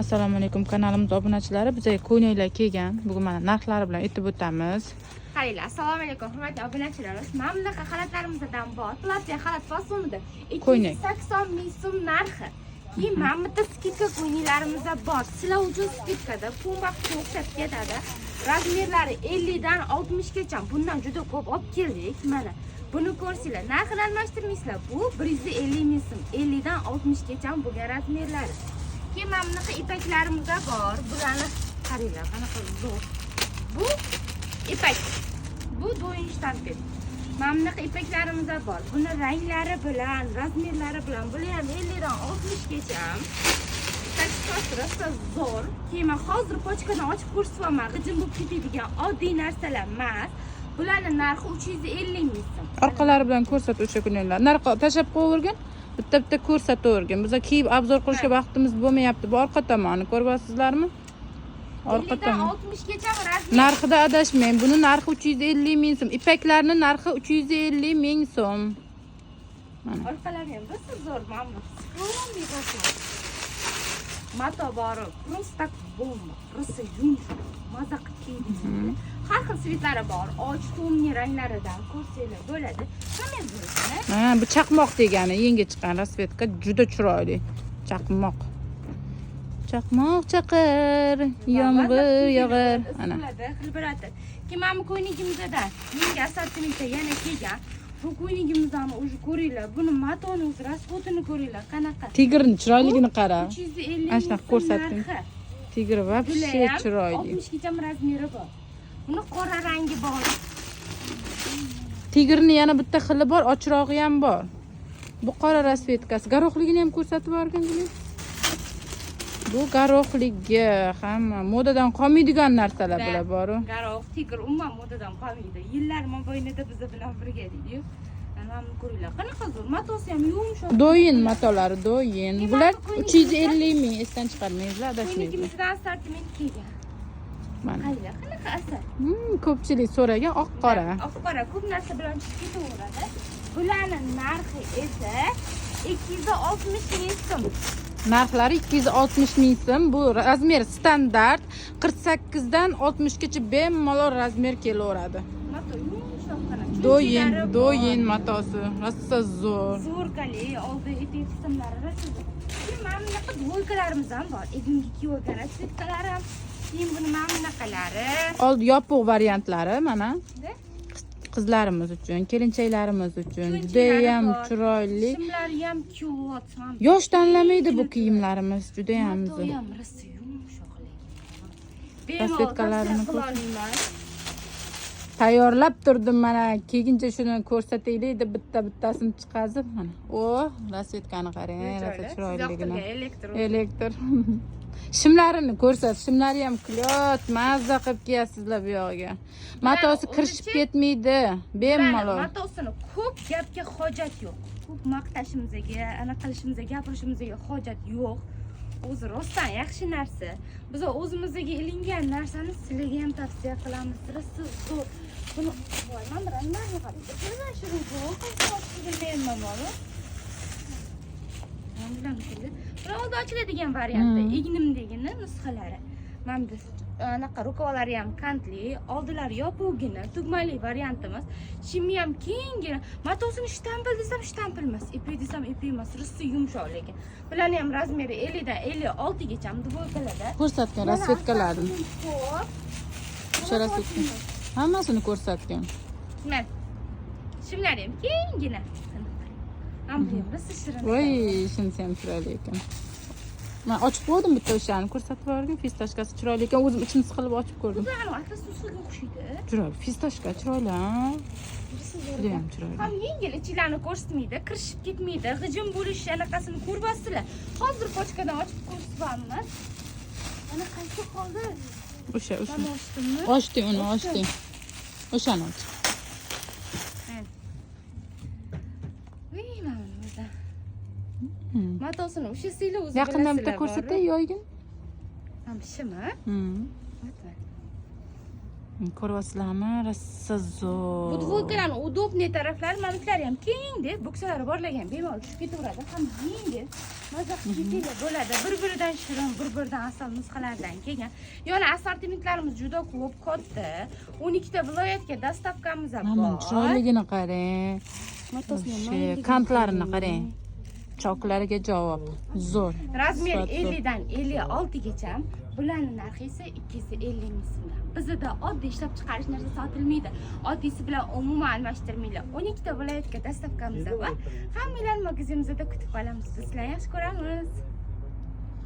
Assalomu alaykum kanalimiz obunachilari. Bizga ko'ylaklar kelgan. Bugun mana narxlari bilan aytib o'tamiz. Qaranglar, assalomu alaykum hurmatli obunachilarimiz. Mana bunaqa xalatlarimizdan bor. Platya xalat fasonida 280 ming so'm narxi. Keyin mana bu yerda skidka ko'ylaklarimizda bor. Sizlar uchun skidkada pumbaga o'xshab ketadi. Razmerlari 50 dan 60 gacha. Bundan juda ko'p olib keldik. Mana buni ko'rsanglar, narxini almashtirmaysizlar. Bu 150 ming so'm. 50 dan 60 gacha bo'lgan razmerlari. Keyin mana bunaqa ipaklarimiz bor. Bularni qaranglar, qanaqa zo'r. Bu ipak. Bu do'yin shtampet. Mana bunaqa ipaklarimiz bor. Buni ranglari bilan, razmerlari bilan, bular ham 50 dan 60 gacha. Ipak rosa zo'r. Keyin hozir pochkadan ochib ko'rsataman. G'ijim bo'lib ketadigan oddiy narsalar emas. Bularning narxi 350 ming so'm. Orqalari bilan ko'rsat o'sha kunlar. Narxi tashab qo'yvergin. Bitta ko'rsatavergin. Bizga kiyib obzor qilishga vaqtimiz bo'lmayapti. Bu orqa tomoni ko'ryapsizlarmi? Orqa tomon. 60 gacha razmer. Narxida adashmang. Buni narxi 350 ming so'm. Ipaklarning narxi 350 ming so'm. Mana. Orqalari ham rosa zo'r. Mana bu. Mato bor. Просто bomba. Rosa yumshoq. Maza qilib kiydik. Har xil svitlari bor. Och, to'mni ranglaridan ko'rsanglar bo'ladi. Hamma bo'lsin. Ha, bu chaqmoq degani, yangi chiqqan rasvetka juda chiroyli. Chaqmoq. Chaqmoq chaqir, yomg'ir yog'ar. Ana. Xilbiratib. Keyin mana bu ko'ynagimizdan yangi assortimentda yana kelgan. Bu ko'ynagimizdan o'zi ko'ringlar. Buni matoni o'zi rasxotini ko'ringlar. Qanaqa? Tigirni chiroyligini qara. 350 Ana shunaqa ko'rsating. Tigir вообще chiroyli. 60 gacha razmeri bor. Buni qora rangi bor. Tigirni yana bitta xili bor, ochrog'i ham bor. Bu qora rasvetkasi. Garohligini ham ko'rsatib yuborgangiz. Bu garohligi hamma modadan qolmaydigan narsalar bular bor-ku. Garoh, tigir umuman modadan qolmaydi. Yillar mobaynida biz bilan birga deydi-yu. Mana buni ko'ringlar. Qanaqa zo'r. Matosi ham yumshoq. Do'yin matolari, do'yin. Bular 350 ming, esdan chiqarmanglar, adashmanglar. Ko'ynagimizdan assortiment kelgan. Mana. Qaranglar, qanaqa asar. Ko'pchilik so'ragan oq qora. Oq qora ko'p narsa bilan chiqib ketaveradi. Bularning narxi esa 260 ming so'm. Narxlari 260 ming so'm. Bu razmer standart 48 dan 60 gacha bemalol razmer kelaveradi. Mato yumshoq qanaqa. Do'yin matosi. Rosa zo'r. Zo'rkali, oldi etik qismlari rosa zo'r. Keyin mana bunaqa dvoykalarimiz ham bor. Egingi kiygan rasvetkalari ham. Keyin buni mana bunaqalari. Oldi yopiq variantlari mana. Qizlarimiz uchun, kelinchaklarimiz uchun juda ham chiroyli. Shimlari ham kiyib. Yosh tanlamaydi bu kiyimlarimiz, juda ham zo'r. Ham rosa yumshoqlik. Rasvetkalarni tayyorlab turdim mana. Keyincha shuni ko'rsataylik deb bittasini chiqazib mana. O, rasvetkani qarang, rosa chiroyligini. Elektr. Shimlarini ko'rsat. Shimlari ham klot, mazza qilib kiyasizlar bu yog'iga. Matosi kirishib ketmaydi, bemalol. Matosini ko'p gapga hojat yo'q. Ko'p maqtashimizga, ana qilishimizga, gapirishimizga hojat yo'q. O'zi rostdan yaxshi narsa. Biz o'zimizga ilingan narsani sizlarga ham tavsiya qilamiz. Siz zo'r. Buni voyman ranglarni qarang. Mana shu zo'r qilib Buni oldi ochiladigan variantda, ignimdagini nusxalari. Mana bu anaqa rukovalari ham kantli, oldilari yopugina, tugmali variantimiz. Shimi ham kengina. Matosini shtampil desam shtampil emas, ipi desam ipi emas, rosa yumshoq lekin. Bularning ham razmeri 50 dan 56 gacha dvoykalarda. Ko'rsatgan rasvetkalarni. O'sha rasvetka. Hammasini ko'rsatgan. Mana shimlari ham kengina. Voy, shunisi ham chiroyli ekan. Men ochib qo'ydim bitta o'shani, ko'rsatib yuborgin. Fistashkasi chiroyli ekan. O'zim ichini siqilib ochib ko'rdim. Bu ham atlas usulga o'xshaydi. Chiroyli, fistashka chiroyli, ha. Juda ham chiroyli. Ham yengil ichlarni ko'rsatmaydi, kirishib ketmaydi. G'ijim bo'lish anaqasini ko'rasizlar. Hozir pochkadan ochib ko'rsatamiz. Mana qaysi qoldi? O'sha. Mana ochdimmi? Ochding, uni ochding. O'shani och. Matosini o'sha siyla o'zi yaqindan bitta ko'rsatay yoygin. Ham shimi? Ko'ryapsizlarmi? Rosa zo'r. Bu dvoykalarni удобный taraflari mana shular ham keng-da, buksalari borlarga ham bemalol tushib ketaveradi. Ham yengil. Maza qilib bo'ladi. Bir-biridan shirin, bir-biridan asal nusxalardan kelgan. Yana assortimentlarimiz juda ko'p, katta. 12 ta viloyatga dostavkamiz bor. Mana chiroyligini qarang. Kantlarini qarang. Choklariga javob. Zo'r. Razmer 50 dan 56 gacha. Bularning narxi esa 250 ming so'mdan. Bizda oddiy ishlab chiqarish narsa sotilmaydi. Oddiysi bilan umuman almashtirmaylar. 12 ta viloyatga dostavkamiz bor. Hammalarni magazinimizda kutib qolamiz. Sizlarni yaxshi ko'ramiz.